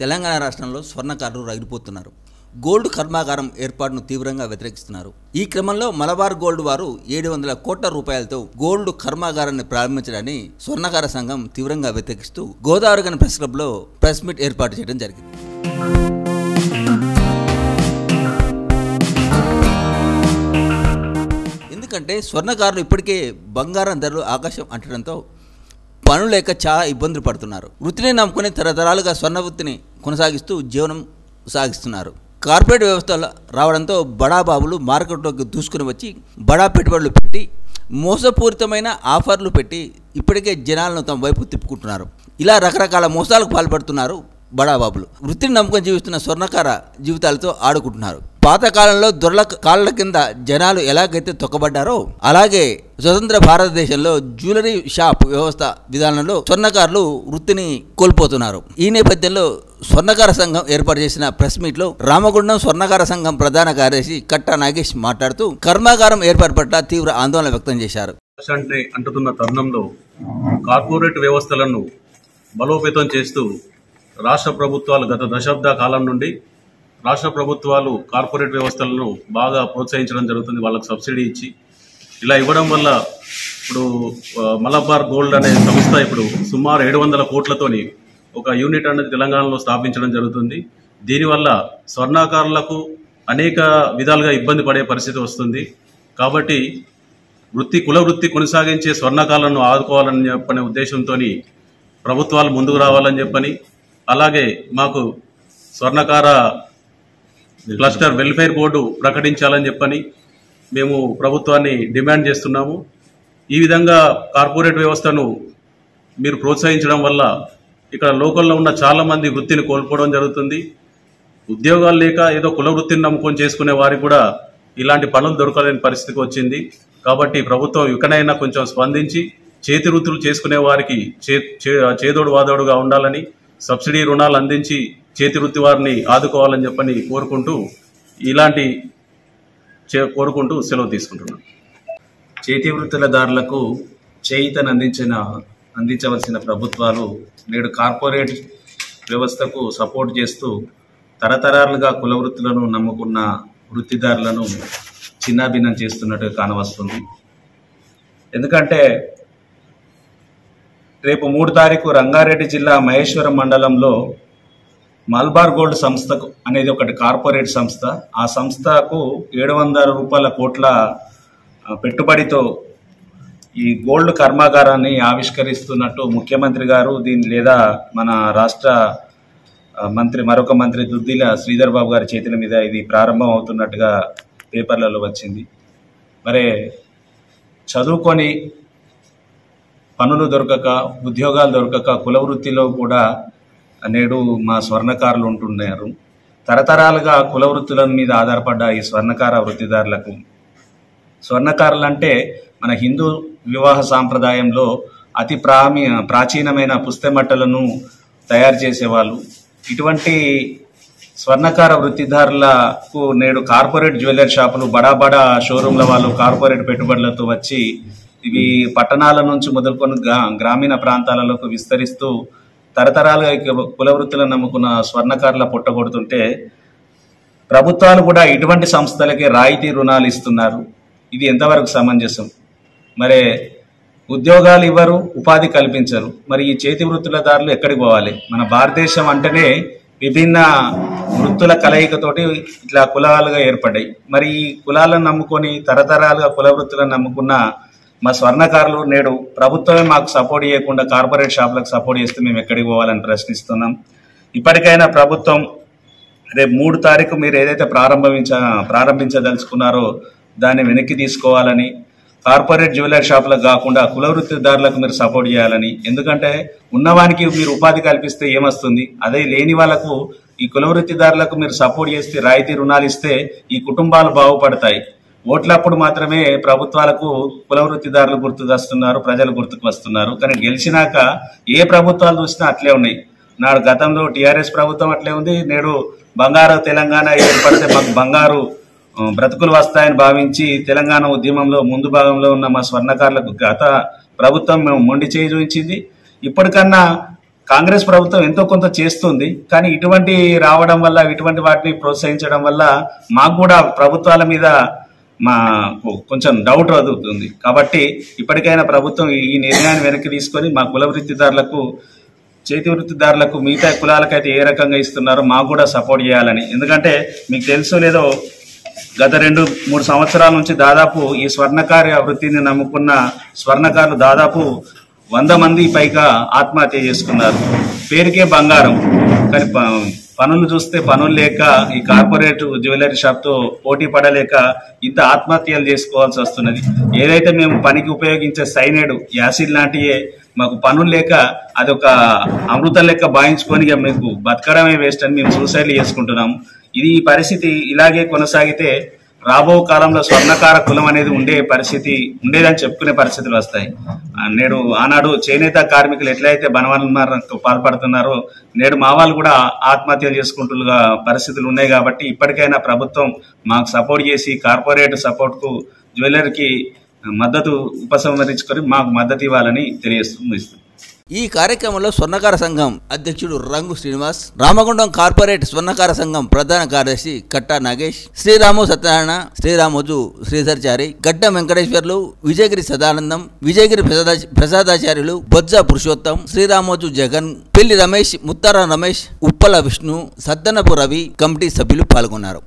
తెలంగాణ రాష్ట్రంలో స్వర్ణకారులు రగిలిపోతున్నారు. గోల్డ్ కర్మాగారం ఏర్పాటును తీవ్రంగా వ్యతిరేకిస్తున్నారు. ఈ క్రమంలో మలబార్ గోల్డ్ వారు 700 కోట్ల రూపాయలతో గోల్డ్ కర్మాగారాన్ని ప్రారంభించడాన్ని స్వర్ణకార సంఘం తీవ్రంగా వ్యతిరేకిస్తూ గోదావరిగని ప్రెస్ క్లబ్లో ప్రెస్ మీట్ ఏర్పాటు చేయడం జరిగింది. ఎందుకంటే స్వర్ణకారులు ఇప్పటికే బంగారం ధరలు ఆకాశం అంటడంతో పనులు లేక చాలా ఇబ్బందులు పడుతున్నారు. వృత్తిని నమ్ముకుని తరతరాలుగా స్వర్ణ వృత్తిని కొనసాగిస్తూ జీవనం సాగిస్తున్నారు. కార్పొరేట్ వ్యవస్థలు రావడంతో బడాబాబులు మార్కెట్లోకి దూసుకుని వచ్చి బడా పెట్టుబడులు పెట్టి మోసపూరితమైన ఆఫర్లు పెట్టి ఇప్పటికే జనాలను తమ వైపు తిప్పుకుంటున్నారు. ఇలా రకరకాల మోసాలకు పాల్పడుతున్నారు బడాబాబులు. వృత్తిని నమ్ముకొని జీవిస్తున్న స్వర్ణకార జీవితాలతో ఆడుకుంటున్నారు. పాతకాలంలో దొరల కాళ్ళ కింద జనాలు ఎలాగైతే తొక్కబడ్డారో అలాగే స్వతంత్ర భారతదేశంలో జ్యువెలరీ షాప్ వ్యవస్థ విధానంలో స్వర్ణకారులు వృత్తిని కోల్పోతున్నారు. ఈ నేపథ్యంలో స్వర్ణకార సంఘం ఏర్పాటు చేసిన ప్రెస్ మీట్ లో రామగుండం స్వర్ణకార సంఘం ప్రధాన కార్యదర్శి కట్టా నాగేష్ మాట్లాడుతూ కర్మాగారం ఏర్పాటు పట్ల తీవ్ర ఆందోళన వ్యక్తం చేశారు. అంటున్న తరుణంలో కార్పొరేట్ వ్యవస్థలను బలోపేతం చేస్తూ రాష్ట్ర ప్రభుత్వాలు గత దశాబ్ద కాలం నుండి రాష్ట్ర ప్రభుత్వాలు కార్పొరేట్ వ్యవస్థలను బాగా ప్రోత్సహించడం జరుగుతుంది. వాళ్ళకు సబ్సిడీ ఇచ్చి ఇలా ఇవ్వడం వల్ల ఇప్పుడు మలబార్ గోల్డ్ అనే సంస్థ ఇప్పుడు సుమారు 700 కోట్లతోని ఒక యూనిట్ అనేది తెలంగాణలో స్థాపించడం జరుగుతుంది. దీనివల్ల స్వర్ణకారులకు అనేక విధాలుగా ఇబ్బంది పడే పరిస్థితి వస్తుంది. కాబట్టి కుల వృత్తి కొనసాగించే స్వర్ణకారులను ఆదుకోవాలని చెప్పనే ఉద్దేశంతో ప్రభుత్వాలు ముందుకు రావాలని చెప్పని, అలాగే మాకు స్వర్ణకార క్లస్టర్ వెల్ఫేర్ బోర్డు ప్రకటించాలని చెప్పని మేము ప్రభుత్వాన్ని డిమాండ్ చేస్తున్నాము. ఈ విధంగా కార్పొరేట్ వ్యవస్థను మీరు ప్రోత్సహించడం వల్ల ఇక్కడ లోకల్లో ఉన్న చాలా మంది వృత్తిని కోల్పోవడం జరుగుతుంది. ఉద్యోగాలు లేక ఏదో కుల వృత్తిని నమ్ముకొని చేసుకునే వారికి కూడా ఇలాంటి పనులు దొరకలేని పరిస్థితికి వచ్చింది. కాబట్టి ప్రభుత్వం ఇకనైనా కొంచెం స్పందించి చేతి వృత్తులు చేసుకునే వారికి చేదోడు వాదోడుగా ఉండాలని, సబ్సిడీ రుణాలు అందించి చేతి వృత్తి వారిని ఆదుకోవాలని చెప్పని కోరుకుంటూ సెలవు తీసుకుంటున్నాను. చేతి వృత్తులదారులకు చేయితను అందించవలసిన ప్రభుత్వాలు నేడు కార్పొరేట్ వ్యవస్థకు సపోర్ట్ చేస్తూ తరతరాలుగా కుల వృత్తులను నమ్ముకున్న వృత్తిదారులను చిన్నాభిన్నం చేస్తున్నట్టు కానవస్తుంది. ఎందుకంటే రేపు 3 తారీఖు రంగారెడ్డి జిల్లా మహేశ్వరం మండలంలో మలబార్ గోల్డ్ సంస్థకు అనేది ఒకటి కార్పొరేట్ సంస్థ. ఆ సంస్థకు 700 కోట్ల పెట్టుబడితో ఈ గోల్డ్ కర్మాగారాన్ని ఆవిష్కరిస్తున్నట్టు ముఖ్యమంత్రి గారు లేదా మన రాష్ట్ర మరొక మంత్రి దుద్దిల శ్రీధర్ బాబు గారి చేతుల మీద ఇది ప్రారంభం అవుతున్నట్టుగా పేపర్లలో వచ్చింది. మరి చదువుకొని పనులు దొరకక, ఉద్యోగాలు దొరకక కుల వృత్తిలో కూడా నేడు మా స్వర్ణకారులు ఉంటున్నారు. తరతరాలుగా కుల వృత్తుల మీద ఆధారపడ్డ ఈ స్వర్ణకార వృత్తిదారులకు, స్వర్ణకారులు అంటే మన హిందూ వివాహ సాంప్రదాయంలో అతి ప్రాచీనమైన పుస్తమట్టలను తయారు చేసేవాళ్ళు. ఇటువంటి స్వర్ణకార వృత్తిదారులకు నేడు కార్పొరేట్ జ్యువెలరీ షాపులు, బడా షోరూంల వాళ్ళు కార్పొరేట్ పెట్టుబడులతో వచ్చి ఇవి పట్టణాల నుంచి మొదలుకొని గ్రామీణ ప్రాంతాలకు విస్తరిస్తూ తరతరాలుగా కుల వృత్తులను నమ్ముకున్న స్వర్ణకారుల పొట్టగొడుతుంటే ప్రభుత్వాలు కూడా ఇటువంటి సంస్థలకే రాయితీ రుణాలు ఇస్తున్నారు. ఇది ఎంతవరకు సమంజసం? మరి ఉద్యోగాలు ఇవ్వరు, ఉపాధి కల్పించరు. మరి ఈ చేతి వృత్తులదారులు ఎక్కడికి పోవాలి? మన భారతదేశం అంటేనే విభిన్న వృత్తుల కలయికతోటి ఇట్లా కులాలుగా ఏర్పడ్డాయి. మరి ఈ కులాలను నమ్ముకొని తరతరాలుగా కుల వృత్తులను నమ్ముకున్న మా స్వర్ణకారులు నేడు ప్రభుత్వమే మాకు సపోర్ట్ చేయకుండా కార్పొరేట్ షాపులకు సపోర్ట్ చేస్తే మేము ఎక్కడికి పోవాలని ప్రశ్నిస్తున్నాం. ఇప్పటికైనా ప్రభుత్వం రేపు 3 తారీఖు మీరు ఏదైతే ప్రారంభించదలుచుకున్నారో దాన్ని వెనక్కి తీసుకోవాలని, కార్పొరేట్ జ్యువెలరీ షాపులకు కాకుండా కుల వృత్తిదారులకు మీరు సపోర్ట్ చేయాలని. ఎందుకంటే ఉన్నవానికి మీరు ఉపాధి కల్పిస్తే ఏమొస్తుంది? అదే లేని వాళ్ళకు ఈ కుల వృత్తిదారులకు మీరు సపోర్ట్ చేస్తే, రాయితీ రుణాలు ఇస్తే ఈ కుటుంబాలు బాగుపడతాయి. ఓట్లప్పుడు మాత్రమే ప్రభుత్వాలకు కుల వృత్తిదారులు గుర్తుకు వస్తున్నారు, ప్రజలు గుర్తుకు వస్తున్నారు. కానీ గెలిచినాక ఏ ప్రభుత్వాలు చూసినా అట్లే ఉన్నాయి. నాడు గతంలో టీఆర్ఎస్ ప్రభుత్వం అట్లే ఉంది. నేడు బంగారు తెలంగాణ ఏర్పడితే మాకు బంగారు బ్రతుకులు వస్తాయని భావించి తెలంగాణ ఉద్యమంలో ముందు భాగంలో ఉన్న మా స్వర్ణకారులకు గత ప్రభుత్వం మొండి చేయి చూపించింది. ఇప్పటికన్నా కాంగ్రెస్ ప్రభుత్వం ఎంతో కొంత చేస్తుంది. కానీ ఇటువంటి రావడం వల్ల, ఇటువంటి వాటిని ప్రోత్సహించడం వల్ల మాకు కూడా ప్రభుత్వాల మీద కొంచెం డౌట్ అవుతుంది. కాబట్టి ఇప్పటికైనా ప్రభుత్వం ఈ నిర్ణయాన్ని వెనక్కి తీసుకొని మా కుల వృత్తిదారులకు, చేతి వృత్తిదారులకు, మిగతా కులాలకైతే ఏ రకంగా ఇస్తున్నారో మాకు కూడా సపోర్ట్ చేయాలని. ఎందుకంటే మీకు తెలుసో లేదో, గత 2-3 సంవత్సరాల నుంచి దాదాపు ఈ స్వర్ణకార్య వృత్తిని నమ్ముకున్న స్వర్ణకారులు దాదాపు 100 మంది పైగా ఆత్మహత్య చేసుకున్నారు. పేరుకే బంగారం, కానీ పనులు చూస్తే పనులు లేక, ఈ కార్పొరేట్ జ్యువెలరీ షాప్తో పోటీ పడలేక ఇంత ఆత్మహత్యలు చేసుకోవాల్సి వస్తున్నది. ఏదైతే మేము పనికి ఉపయోగించే సైనైడ్, యాసిడ్ లాంటివే మాకు పనులు లేక అదొక అమృతం లెక్క భావించుకొని మీకు బతకడమే వేస్ట్ అని మేము సూసైడ్లు చేసుకుంటున్నాము. ఈ పరిస్థితి ఇలాగే కొనసాగితే రాబో కాలంలో స్వర్ణకార కులం అనేది ఉండేదని చెప్పుకునే పరిస్థితులు వస్తాయి. ఆనాడు చేనేత కార్మికులు ఎట్లయితే బనవన్మార్కు పాల్పడుతున్నారో, నేడు మా వాళ్ళు కూడా ఆత్మహత్యలు చేసుకుంటున్న పరిస్థితులు ఉన్నాయి. కాబట్టి ఇప్పటికైనా ప్రభుత్వం మాకు సపోర్ట్ చేసి కార్పొరేట్ సపోర్ట్కు జ్యువెలరీకి మద్దతు ఉపసంహరించుకొని మాకు మద్దతు ఇవ్వాలని తెలియజేస్తుంది. ఈ కార్యక్రమంలో స్వర్ణకార సంఘం అధ్యక్షుడు రంగు శ్రీనివాస్, రామగుండం కార్పొరేట్ స్వర్ణకార సంఘం ప్రధాన కార్యదర్శి కట్టా నాగేష్, శ్రీరాము సత్యనారాయణ, శ్రీరామోజు శ్రీధర్చారి, గడ్డం వెంకటేశ్వర్లు, విజయగిరి సదానందం, విజయగిరి ప్రసాదాచార్యులు, బొజ్జ పురుషోత్తం, శ్రీరామోజు జగన్, పెళ్లి రమేష్, ముత్తారా రమేష్, ఉప్పల విష్ణు, సద్దనపు రవి కమిటీ సభ్యులు పాల్గొన్నారు.